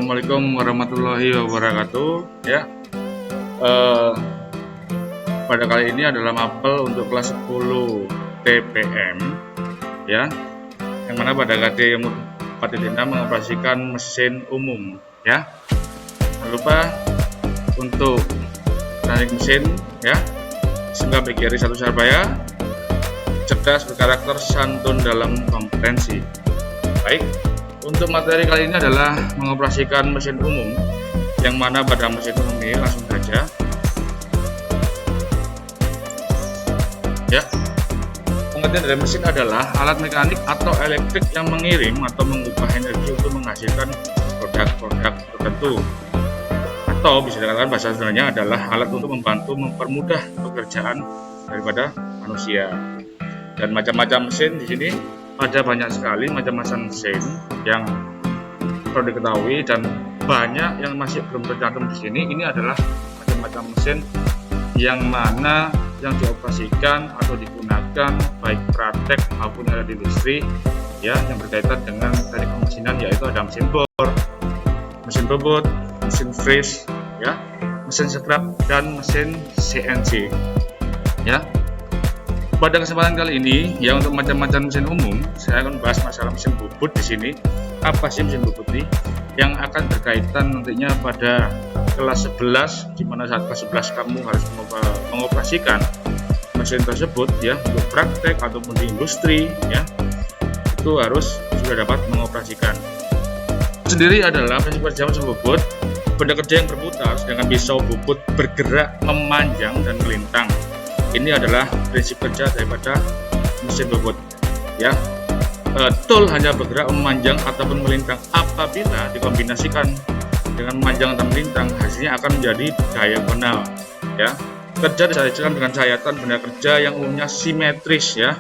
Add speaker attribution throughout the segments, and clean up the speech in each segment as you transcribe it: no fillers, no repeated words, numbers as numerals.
Speaker 1: Assalamualaikum warahmatullahi wabarakatuh. Ya, pada kali ini adalah mapel untuk kelas 10 TPM, ya, yang mana pada KD 4.6 mengoperasikan mesin umum. Ya, jangan lupa untuk teknik mesin, ya, sehingga BGRI 1 Surabaya, cerdas, berkarakter, santun dalam kompetensi. Baik. Untuk materi kali ini adalah mengoperasikan mesin umum, yang mana pada mesin umum ini langsung saja, ya, pengertian dari mesin adalah alat mekanik atau elektrik yang mengirim atau mengubah energi untuk menghasilkan produk-produk tertentu, atau bisa dikatakan bahasa sebenarnya adalah alat untuk membantu mempermudah pekerjaan daripada manusia. Dan macam-macam mesin di sini ada banyak sekali macam-macam mesin yang perlu diketahui, dan banyak yang masih belum tercantum di sini. Ini adalah macam-macam mesin yang mana yang dioperasikan atau digunakan baik praktek maupun ada di industri, ya, yang berkaitan dengan teknik pemesinan, yaitu ada mesin bor, mesin bobot, mesin freeze, ya, mesin scrap, dan mesin CNC, ya. Pada kesempatan kali ini, ya, untuk macam-macam mesin umum, saya akan bahas masalah mesin bubut di sini. Apa sih mesin bubut ini? Yang akan berkaitan nantinya pada kelas 11, di mana saat kelas 11 kamu harus mengoperasikan mesin tersebut, ya, untuk praktek ataupun di industri, ya, itu harus sudah dapat mengoperasikan. Sendiri adalah prinsip kerja mesin bubut, benda kerja yang berputar, sedangkan pisau bubut bergerak, memanjang, dan melintang. Ini adalah prinsip kerja daripada mesin bobot, ya. Tool hanya bergerak, memanjang, ataupun melintang. Apabila dikombinasikan dengan memanjang dan melintang, hasilnya akan menjadi diagonal, ya. Kerja disajikan dengan sayatan benda kerja yang umumnya simetris, ya.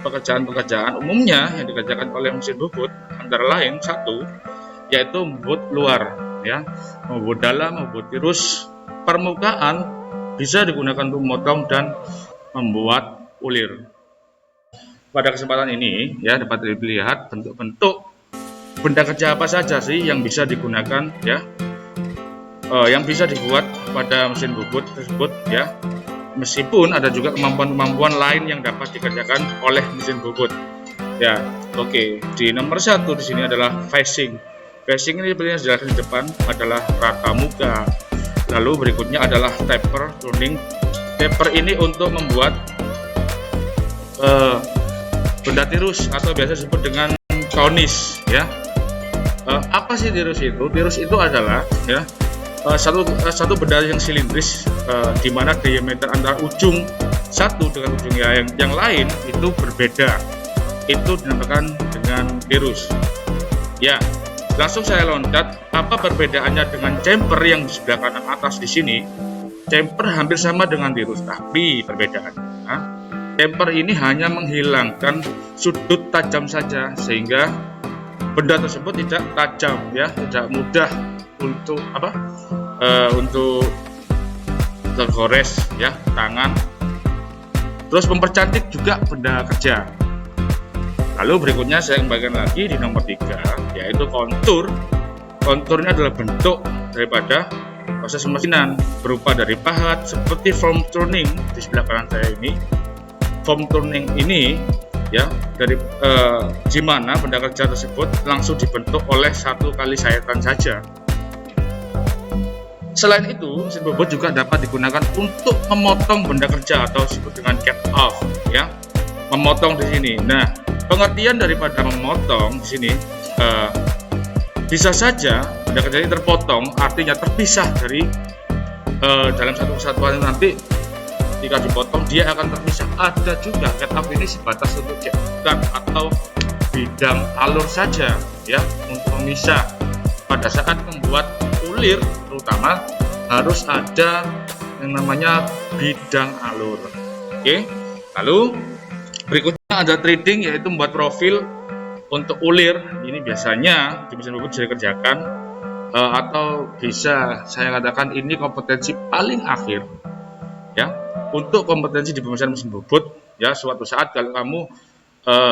Speaker 1: Pekerjaan-pekerjaan umumnya yang dikerjakan oleh mesin bobot antara lain satu, yaitu membobot luar, ya, membobot dalam, membobot tirus, permukaan, bisa digunakan untuk memotong dan membuat ulir. Pada kesempatan ini, ya, dapat dilihat bentuk-bentuk benda kerja apa saja sih yang bisa digunakan, ya, yang bisa dibuat pada mesin bobot tersebut, ya. Meskipun ada juga kemampuan-kemampuan lain yang dapat dikerjakan oleh mesin bobot, ya. Oke, di nomor 1 di sini adalah facing. Facing ini seperti yang dijelaskan di depan adalah rata muka. Lalu berikutnya adalah taper turning. Taper ini untuk membuat benda tirus atau biasa disebut dengan konis, ya. Apa sih tirus itu? Tirus itu adalah, ya, satu benda yang silindris, di mana diameter antara ujung satu dengan ujung yang lain itu berbeda. Itu dinamakan dengan tirus, ya. Langsung saya loncat. Apa perbedaannya dengan chamfer yang di sebelah kanan atas di sini? Chamfer hampir sama dengan tirus, tapi perbedaannya, chamfer ini hanya menghilangkan sudut tajam saja, sehingga benda tersebut tidak tajam, ya, tidak mudah untuk untuk tergores, ya, tangan. Terus mempercantik juga benda kerja. Lalu berikutnya saya kembalikan lagi di nomor 3, yaitu kontur. Kontur ini adalah bentuk daripada proses pemesinan, berupa dari pahat seperti form turning di sebelah kanan saya ini. Form turning ini, ya, dari di mana benda kerja tersebut langsung dibentuk oleh satu kali sayatan saja. Selain itu, mesin bobot juga dapat digunakan untuk memotong benda kerja atau disebut dengan cut off, ya, memotong di sini. Nah, pengertian daripada memotong di sini, bisa saja benda kerja ini terpotong, artinya terpisah dari dalam satu kesatuan. Nanti jika dipotong dia akan terpisah. Ada juga cut off ini sebatas untuk cut atau bidang alur saja, ya, untuk memisah. Pada saat membuat ulir terutama harus ada yang namanya bidang alur. Oke. Lalu berikutnya ada threading, yaitu membuat profil untuk ulir. Ini biasanya di mesin bobot bisa dikerjakan, atau bisa saya katakan ini kompetensi paling akhir, ya, untuk kompetensi di pemesinan mesin bobot, ya. Suatu saat kalau kamu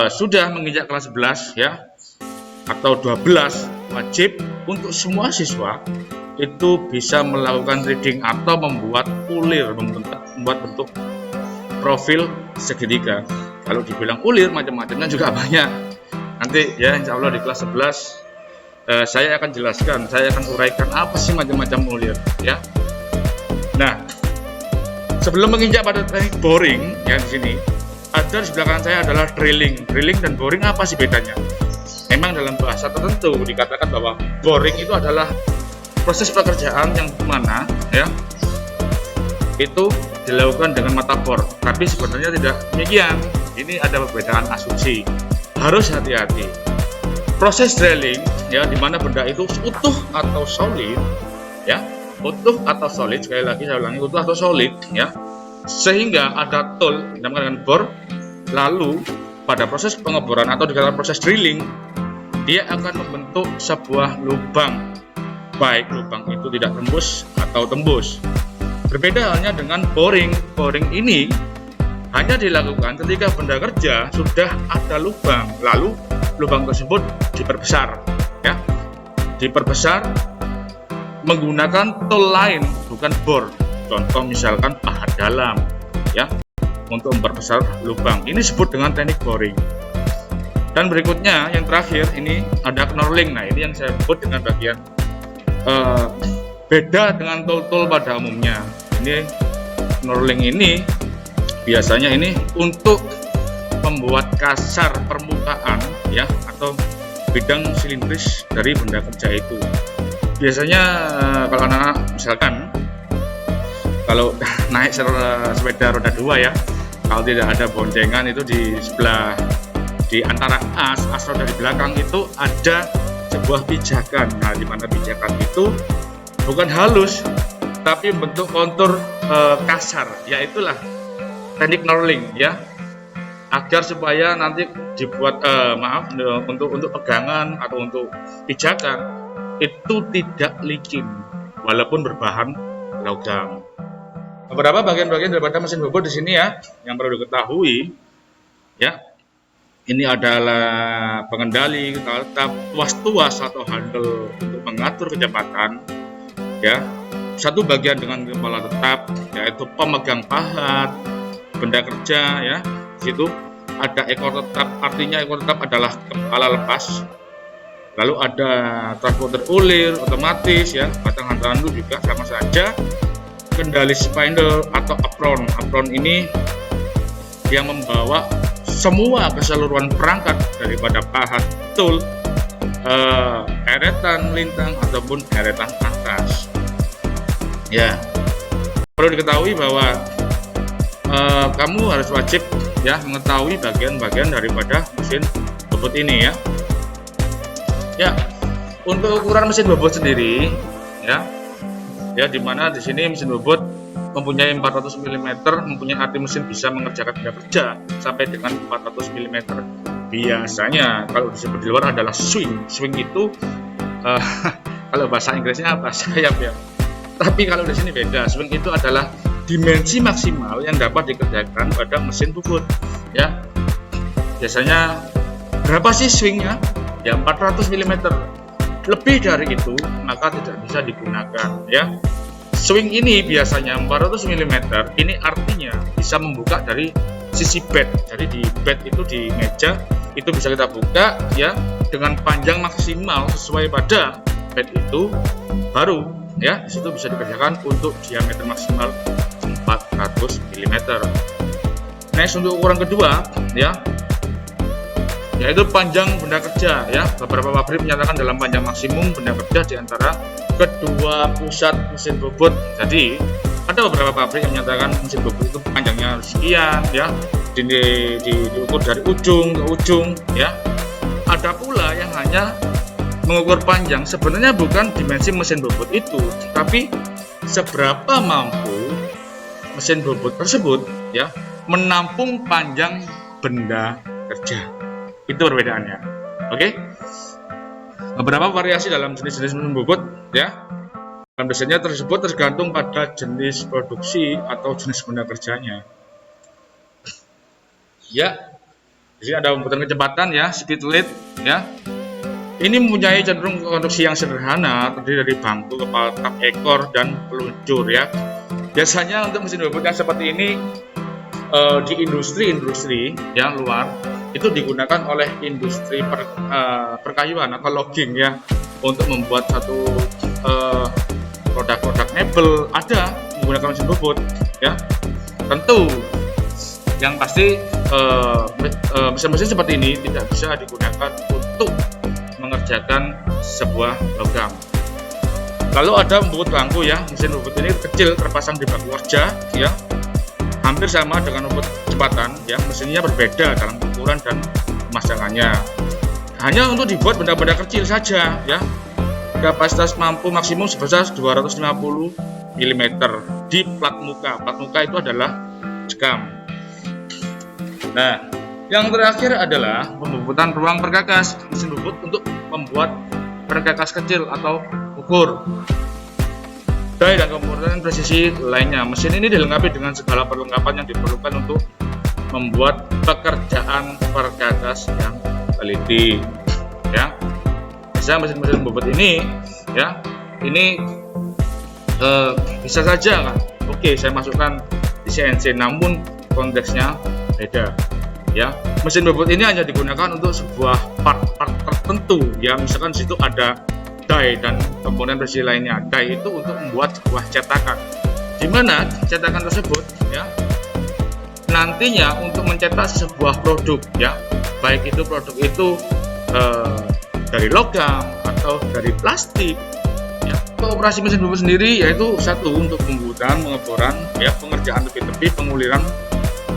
Speaker 1: sudah menginjak kelas 11, ya, atau 12, wajib untuk semua siswa itu bisa melakukan reading atau membuat ulir, membuat bentuk profil segitiga. Kalau dibilang ulir macam-macamnya juga banyak. Nanti ya insya Allah di kelas 11 saya akan jelaskan, saya akan uraikan apa sih macam-macam ulir ya. Nah, sebelum menginjak pada teknik boring ya, di sini ada di sebelah kanan saya adalah drilling. Drilling dan boring apa sih bedanya? Memang dalam bahasa tertentu dikatakan bahwa boring itu adalah proses pekerjaan yang mana ya itu dilakukan dengan mata bor, tapi sebenarnya tidak demikian. Ini ada perbedaan asumsi, harus hati-hati. Proses drilling ya, dimana benda itu utuh atau solid ya, utuh atau solid, sekali lagi saya ulangi, utuh atau solid ya, sehingga ada tool dinamakan dengan bor. Lalu pada proses pengeboran atau dikatakan proses drilling, dia akan membentuk sebuah lubang, baik lubang itu tidak tembus atau tembus. Berbeda halnya dengan boring. Boring ini hanya dilakukan ketika benda kerja sudah ada lubang, lalu lubang tersebut diperbesar ya, diperbesar menggunakan tool lain, bukan bor. Contoh misalkan pahat dalam ya, untuk memperbesar lubang. Ini disebut dengan teknik boring. Dan berikutnya yang terakhir ini ada knurling. Nah, ini yang saya sebut dengan bagian beda dengan tool-tool pada umumnya. Ini knurling ini biasanya ini untuk membuat kasar permukaan ya, atau bidang silindris dari benda kerja itu. Biasanya kalau anak-anak misalkan kalau naik sepeda roda 2 ya, kalau tidak ada boncengan itu di sebelah, di antara as roda di belakang itu ada sebuah pijakan. Nah, di mana pijakan itu bukan halus tapi bentuk kontur kasar, yaitulah teknik knurling ya, agar supaya nanti dibuat untuk pegangan atau untuk pijakan itu tidak licin walaupun berbahan logam. Beberapa bagian-bagian daripada mesin bobot di sini ya yang perlu diketahui ya. Ini adalah pengendali kepala tetap, tuas atau handle untuk mengatur kecepatan ya. Satu bagian dengan kepala tetap yaitu pemegang pahat, benda kerja ya. Di situ ada ekor tetap, artinya ekor tetap adalah kepala lepas. Lalu ada transporter ulir otomatis ya, batang hantaran itu juga sama saja. Kendali spindle atau apron. Apron ini yang membawa semua keseluruhan perangkat daripada pahat, tool, eretan lintang ataupun eretan atas. Ya, perlu diketahui bahwa kamu harus wajib ya mengetahui bagian-bagian daripada mesin bobot ini ya. Ya, untuk ukuran mesin bobot sendiri ya, dimana di sini mesin bobot mempunyai 400 mm, mempunyai arti mesin bisa mengerjakan benda kerja sampai dengan 400 mm. Biasanya kalau disebut di luar adalah swing. Swing itu kalau bahasa Inggrisnya apa? Sayap ya. Tapi kalau di sini beda. Swing itu adalah dimensi maksimal yang dapat dikerjakan pada mesin bobot ya. Biasanya berapa sih swingnya? Ya 400 mm. Lebih dari itu maka tidak bisa digunakan ya. Swing ini biasanya 400 mm, ini artinya bisa membuka dari sisi bed. Jadi di bed itu di meja itu bisa kita buka ya dengan panjang maksimal sesuai pada bed itu, baru ya di situ bisa dikerjakan untuk diameter maksimal 400 mm. Next, untuk ukuran kedua ya, yaitu panjang benda kerja ya. Beberapa pabrik menyatakan dalam panjang maksimum benda kerja di antara kedua pusat mesin bobot. Jadi ada beberapa pabrik yang menyatakan mesin bobot itu panjangnya sekian ya, diukur dari ujung ke ujung ya. Ada pula yang hanya mengukur panjang, sebenarnya bukan dimensi mesin bobot itu, tapi seberapa mampu mesin bobot tersebut ya menampung panjang benda kerja. Itu perbedaannya. Oke. Beberapa variasi dalam jenis-jenis mesin bobot ya. Dan biasanya tersebut tergantung pada jenis produksi atau jenis benda kerjanya. Ya. Di sini ada pembuatan kecepatan ya, speed limit ya. Ini mempunyai cenderung konstruksi yang sederhana, terdiri dari bangku, kepala tetap, ekor, dan peluncur ya. Biasanya untuk mesin bobot yang seperti ini di industri-industri yang luar itu digunakan oleh industri perkayuan atau logging ya, untuk membuat satu produk-produk mebel ada menggunakan mesin bobot ya. Tentu yang pasti mesin-mesin seperti ini tidak bisa digunakan untuk mengerjakan sebuah logam. Lalu ada membobot bangku ya. Mesin bobot ini kecil, terpasang di bangku kerja ya, hampir sama dengan bobot kecepatan ya. Mesinnya berbeda dalam ukuran dan pemasangannya, hanya untuk dibuat benda-benda kecil saja ya. Kapasitas mampu maksimum sebesar 250 mm di plat muka. Plat muka itu adalah jekam. Nah, yang terakhir adalah pembobotan ruang perkakas. Mesin bobot untuk membuat perkakas kecil atau ukur, die dan komponen presisi lainnya. Mesin ini dilengkapi dengan segala perlengkapan yang diperlukan untuk membuat pekerjaan perkakas yang teliti ya. Bisa mesin-mesin bobot ini ya, ini bisa saja kan, oke saya masukkan di CNC, namun konteksnya beda ya. Mesin bobot ini hanya digunakan untuk sebuah part-part tertentu ya. Misalkan di situ ada die dan komponen presisi lainnya. Die itu untuk membuat sebuah cetakan, di mana cetakan tersebut ya nantinya untuk mencetak sebuah produk ya, baik itu produk itu dari logam atau dari plastik ya. Operasi mesin bobot sendiri yaitu satu, untuk pembuatan, pengeboran ya, pengerjaan tepi-tepi, penguliran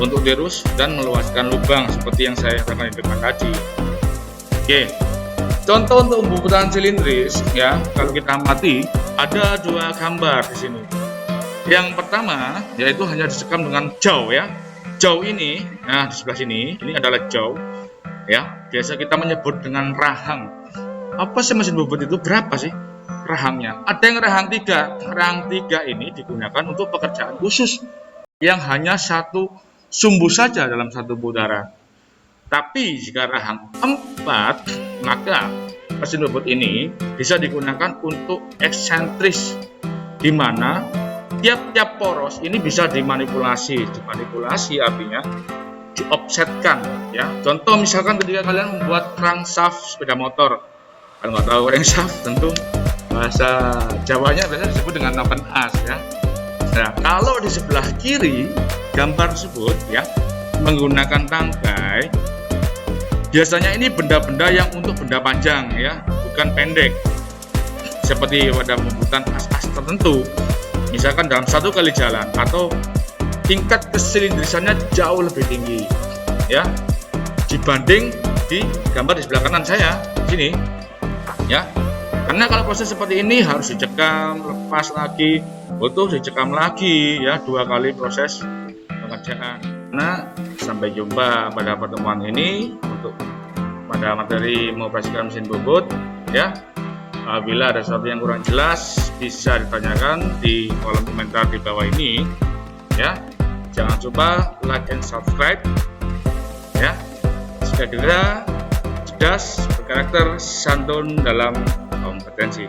Speaker 1: untuk tirus dan meluaskan lubang seperti yang saya katakan di depan tadi. Oke, contoh untuk pembobotan silindris ya, kalau kita amati ada dua gambar di sini. Yang pertama yaitu hanya disekam dengan jaw ya. Jaw ini, nah di sebelah sini, ini adalah jaw ya. Biasa kita menyebut dengan rahang. Apa sih mesin bobot itu? Berapa sih rahangnya? Ada yang rahang 3. Rahang 3 ini digunakan untuk pekerjaan khusus yang hanya satu sumbu saja dalam satu putaran. Tapi jika rahang 4, maka mesin bobot ini bisa digunakan untuk eksentris, di mana tiap-tiap poros ini bisa dimanipulasi. Dimanipulasi artinya dioffsetkan ya. Contoh misalkan ketika kalian membuat crankshaft sepeda motor, kalau nggak tahu crankshaft tentu bahasa Jawanya biasanya disebut dengan open as ya. Nah, kalau di sebelah kiri gambar tersebut ya menggunakan tangkai, biasanya ini benda-benda yang untuk benda panjang ya, bukan pendek, seperti pada pembuatan as-as tertentu. Misalkan dalam satu kali jalan, atau tingkat kesilindrisannya jauh lebih tinggi ya dibanding di gambar di sebelah kanan saya sini ya. Karena kalau proses seperti ini harus dicekam, lepas lagi, butuh dicekam lagi ya, 2 kali proses pengerjaan. Nah, sampai jumpa pada pertemuan ini untuk pada materi mengoperasikan mesin bobot ya. Apabila ada sesuatu yang kurang jelas bisa ditanyakan di kolom komentar di bawah ini ya. Jangan lupa like and subscribe ya. Jika cerdas, berkarakter, santun dalam kompetensi.